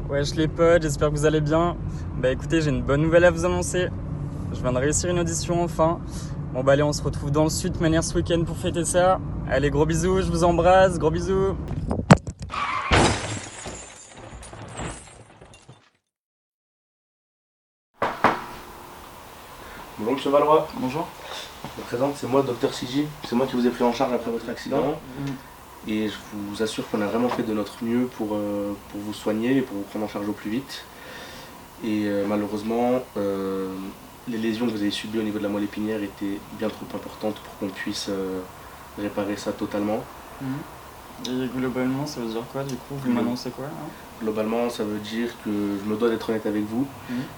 Wesh les potes, j'espère que vous allez bien. Bah écoutez, j'ai une bonne nouvelle à vous annoncer. Je viens de réussir une audition enfin. Bon bah allez, on se retrouve dans le sud de manière ce week-end pour fêter ça. Allez, gros bisous, je vous embrasse, gros bisous. Bonjour Monsieur Valois, Bonjour. je me présente, c'est moi Dr Siji, c'est moi qui vous ai pris en charge après votre accident. Et je vous assure qu'on a vraiment fait de notre mieux pour vous soigner et pour vous prendre en charge au plus vite. Et malheureusement, les lésions que vous avez subies au niveau de la moelle épinière étaient bien trop importantes pour qu'on puisse réparer ça totalement. Et globalement, ça veut dire quoi du coup? Vous m'annoncez quoi là? Globalement, ça veut dire que je me dois d'être honnête avec vous,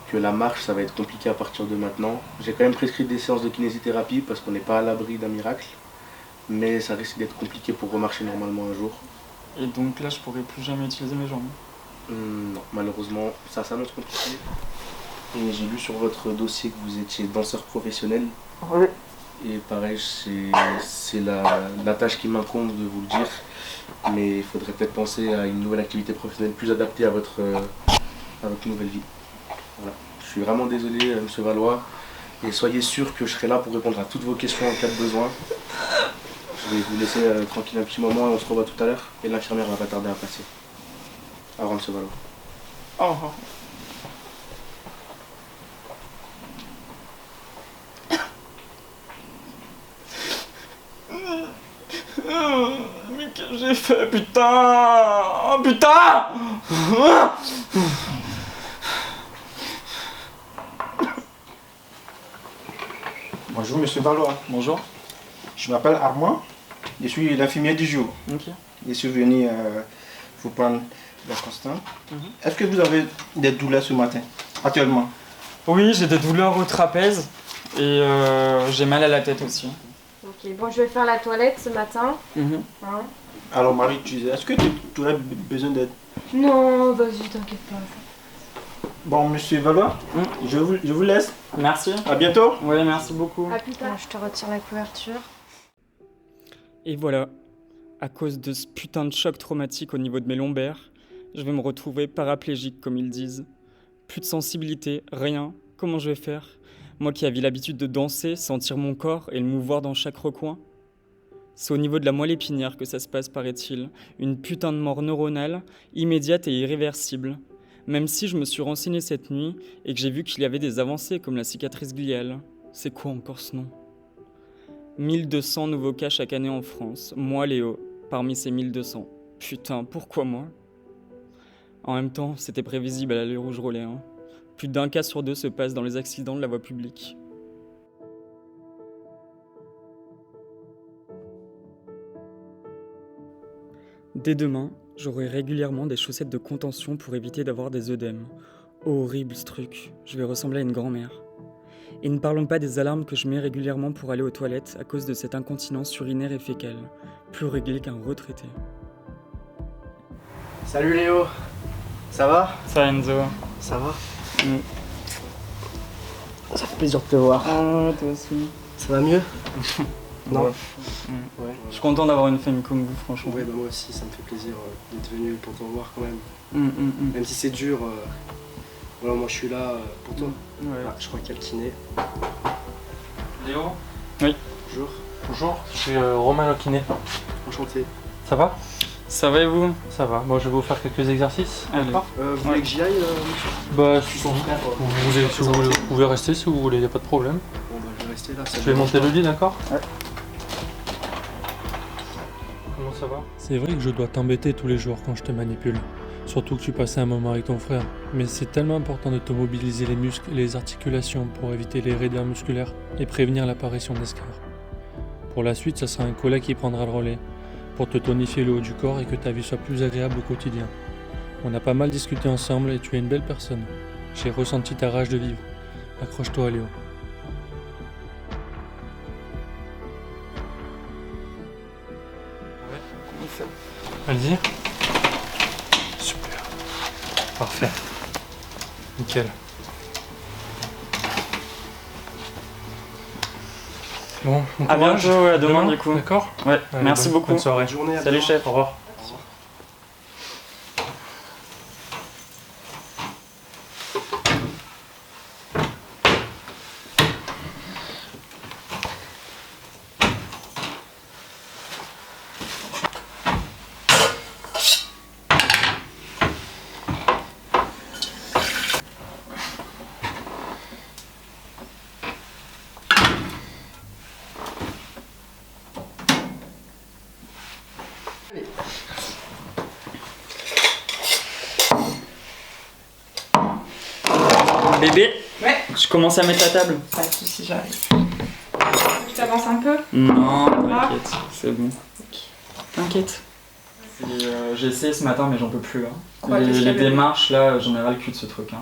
que la marche, ça va être compliqué à partir de maintenant. J'ai quand même prescrit des séances de kinésithérapie parce qu'on n'est pas à l'abri d'un miracle, mais ça risque d'être compliqué pour remarcher normalement un jour. Et donc là, je pourrais plus jamais utiliser mes jambes? Non, malheureusement, ça s'annonce compliqué. Et j'ai lu sur votre dossier que vous étiez danseur professionnel. Oui. Et pareil, c'est la tâche qui m'incombe de vous le dire. Mais il faudrait peut-être penser à une nouvelle activité professionnelle plus adaptée à votre nouvelle vie. Voilà. Je suis vraiment désolé, Monsieur Valois. Et soyez sûr que je serai là pour répondre à toutes vos questions en cas de besoin. Je vais vous laisser tranquille un petit moment et on se revoit tout à l'heure. Et l'infirmière va pas tarder à passer. Au revoir, Monsieur Valois. Au revoir. Mais qu'est-ce que j'ai fait, putain? Oh putain! Bonjour Monsieur Valois, Bonjour. je m'appelle Armand, je suis l'infirmier du jour. Ok. Je suis venu vous prendre la constante. Est-ce que vous avez des douleurs ce matin, actuellement? Oui, j'ai des douleurs au trapèze et j'ai mal à la tête aussi. Ok, bon, je vais faire la toilette ce matin. Hein? Alors Marie, est-ce que tu as besoin d'aide? Non, vas-y, t'inquiète pas. Bon Monsieur Valois, je vous laisse. Merci. À bientôt. Oui, merci beaucoup. À plus tard. Je te retire la couverture. Et voilà, à cause de ce putain de choc traumatique au niveau de mes lombaires, je vais me retrouver paraplégique comme ils disent. Plus de sensibilité, rien. Comment je vais faire? Moi qui avais l'habitude de danser, sentir mon corps et le mouvoir dans chaque recoin. C'est au niveau de la moelle épinière que ça se passe, paraît-il. Une putain de mort neuronale, immédiate et irréversible. Même si je me suis renseigné cette nuit et que j'ai vu qu'il y avait des avancées comme la cicatrice gliale. C'est quoi encore ce nom? 1200 nouveaux cas chaque année en France. Moi, Léo, parmi ces 1200. Putain, pourquoi moi? En même temps, c'était prévisible à l'allure où je roulais. Plus d'un cas sur deux se passe dans les accidents de la voie publique. Dès demain, j'aurai régulièrement des chaussettes de contention pour éviter d'avoir des œdèmes. Horrible ce truc, je vais ressembler à une grand-mère. Et ne parlons pas des alarmes que je mets régulièrement pour aller aux toilettes à cause de cette incontinence urinaire et fécale, plus réglée qu'un retraité. Salut Léo, ça va? Ça Enzo. Ça va? Ça fait plaisir de te voir. Ah, toi aussi. Ça va mieux? Non? Ouais. Je suis content d'avoir une femme comme vous, franchement. Ouais, bah moi aussi, ça me fait plaisir d'être venu pour te revoir quand même. Mm. Même si c'est dur, voilà, moi je suis là pour toi. Ouais. Ah, je crois qu'il y a le kiné. Léo? Oui. Bonjour. Bonjour, je suis Romain le kiné. Enchanté. Ça va? Ça va et vous? Ça va. Bon, je vais vous faire quelques exercices. Allez. D'accord? Vous voulez que j'y aille, monsieur? Bah, Je suis son frère. si vous pouvez rester si vous voulez, y a pas de problème. Bon, bah je vais rester là. Je vais monter le lit, d'accord? Ouais. Comment ça va? C'est vrai que je dois t'embêter tous les jours quand je te manipule. Surtout que tu passais un moment avec ton frère. Mais c'est tellement important de te mobiliser les muscles et les articulations pour éviter les raideurs musculaires et prévenir l'apparition d'escarres. Pour la suite, ce sera un collègue qui prendra le relais pour te tonifier le haut du corps et que ta vie soit plus agréable au quotidien. On a pas mal discuté ensemble et tu es une belle personne. J'ai ressenti ta rage de vivre. Accroche-toi, Léo. Allez-y. Super. Parfait. Nickel. Bon, À bientôt, à demain du coup. D'accord? Ouais, Allez, merci beaucoup. Bonne soirée. Bonne journée. À Salut demain. chef. Au revoir. Bébé, Ouais. je commence à mettre la table. Pas de soucis, j'arrive. Je t'avance un peu? Non, t'inquiète, c'est bon. T'inquiète. J'ai essayé ce matin, mais j'en peux plus là. Quoi, qu'est-ce qu'il y Les avait? démarches là, j'en ai ras le cul de ce truc. Hein.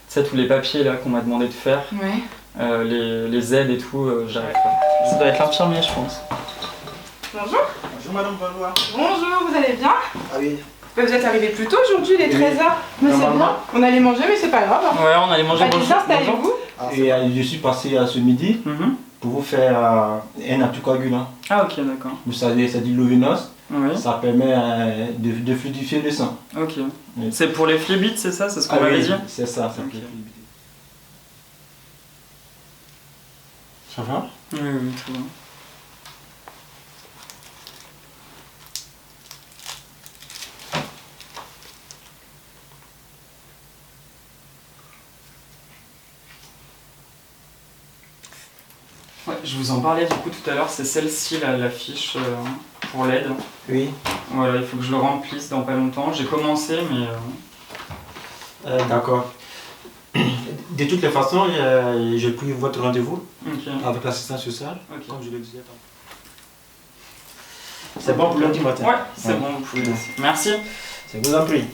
Tu sais, tous les papiers là qu'on m'a demandé de faire, Ouais. les aides et tout, j'arrive pas. Ça doit être l'infirmier, je pense. Bonjour. Bonjour madame Valois. Bonjour, vous allez bien? Ah oui. Vous êtes arrivé plus tôt aujourd'hui, les 13h. Mais c'est bien. Normalement. On allait manger, mais c'est pas grave. Hein. Ouais, on allait manger. Allez, Bonjour. installez-vous. Et je suis passé ce midi Mhm. pour vous faire un anticoagulant. Ah ok, d'accord. Vous savez, c'est du Lovenos. Oui, Ça permet de fluidifier le sang. ok. Oui. C'est pour les phlébites, c'est ça? C'est ce qu'on Ah m'avait oui, dit? c'est ça. Ok. Ça va? Oui, oui, tout va. Ouais, je vous en parlais du coup tout à l'heure, c'est celle-ci là, la fiche pour l'aide. Oui. Voilà, il faut que je le remplisse dans pas longtemps. J'ai commencé, mais D'accord. De toutes les façons, j'ai pris votre rendez-vous ok. avec l'assistant social, Ok. comme je le disais. C'est bon pour lundi matin? Ouais, c'est Ouais. bon, vous pouvez laisser. Merci. Je vous en prie.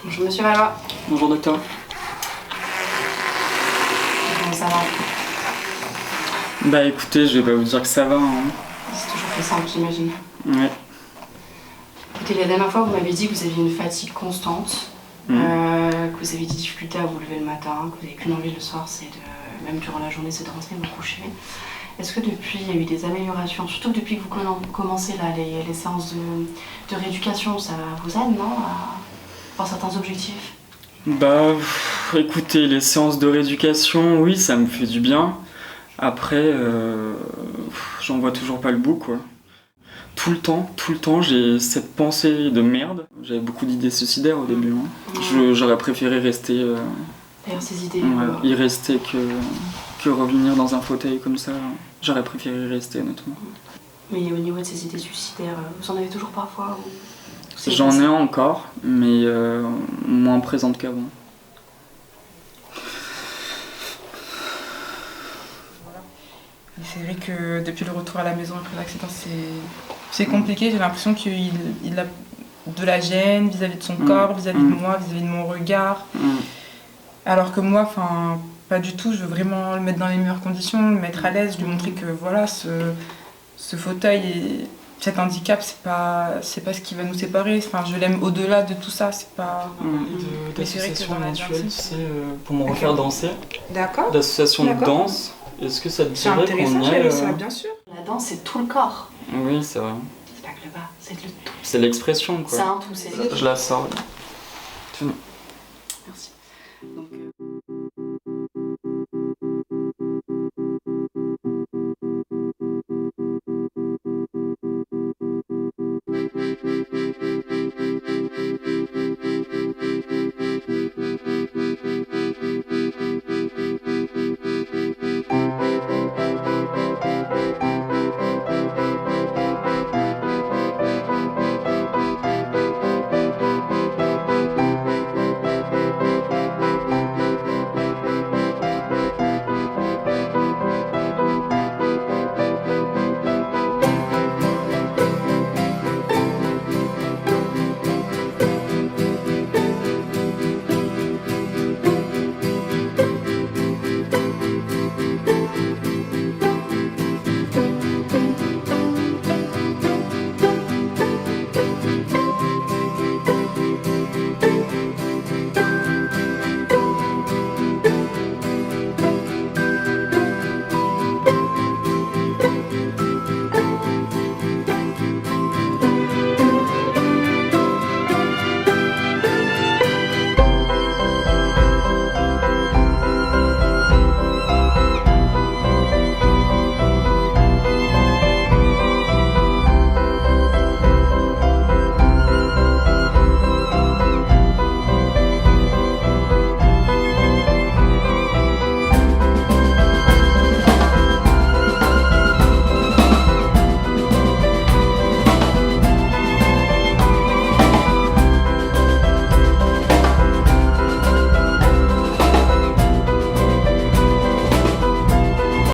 Bonjour monsieur Valois. Bonjour docteur. Comment ça va? Bah écoutez, je vais pas vous dire que ça va. Hein. C'est toujours plus simple, j'imagine. Ouais. Écoutez, la dernière fois, vous m'avez dit que vous aviez une fatigue constante, que vous avez des difficultés à vous lever le matin, que vous n'avez qu'une envie le soir, c'est de, même durant la journée, c'est de rentrer vous coucher. Est-ce que depuis, il y a eu des améliorations, surtout que depuis que vous commencez là, les séances de rééducation, ça vous aide, non, à avoir certains objectifs? Bah écoutez, les séances de rééducation, oui, ça me fait du bien. Après, j'en vois toujours pas le bout, quoi. Tout le temps, j'ai cette pensée de merde. J'avais beaucoup d'idées suicidaires au début. Hein. J'aurais préféré rester... D'ailleurs, ces idées... y rester que revenir dans un fauteuil comme ça. J'aurais préféré y rester, honnêtement. Mais au niveau de ces idées suicidaires, vous en avez toujours parfois ou... J'en ai encore, mais moins présente qu'avant. C'est vrai que depuis le retour à la maison après l'accident, c'est compliqué. J'ai l'impression qu'il a de la gêne vis-à-vis de son corps, vis-à-vis de moi, vis-à-vis de mon regard. Alors que moi, pas du tout. Je veux vraiment le mettre dans les meilleures conditions, le mettre à l'aise, lui montrer que voilà, ce fauteuil et cet handicap, c'est pas ce qui va nous séparer. Enfin, je l'aime au-delà de tout ça. C'est pas. Mais c'est vrai que D'association dans la éventuelle, tu danse, sais, pour me refaire danser. D'accord. D'association de D'accord. danse. Est-ce que ça te C'est dirait intéressant, qu'on y j'avais aille ça, bien sûr. La danse, c'est tout le corps. Oui, c'est vrai. C'est pas que le bas, c'est le tout. C'est l'expression, quoi. C'est un tout, c'est... Je la sors. Merci. Donc,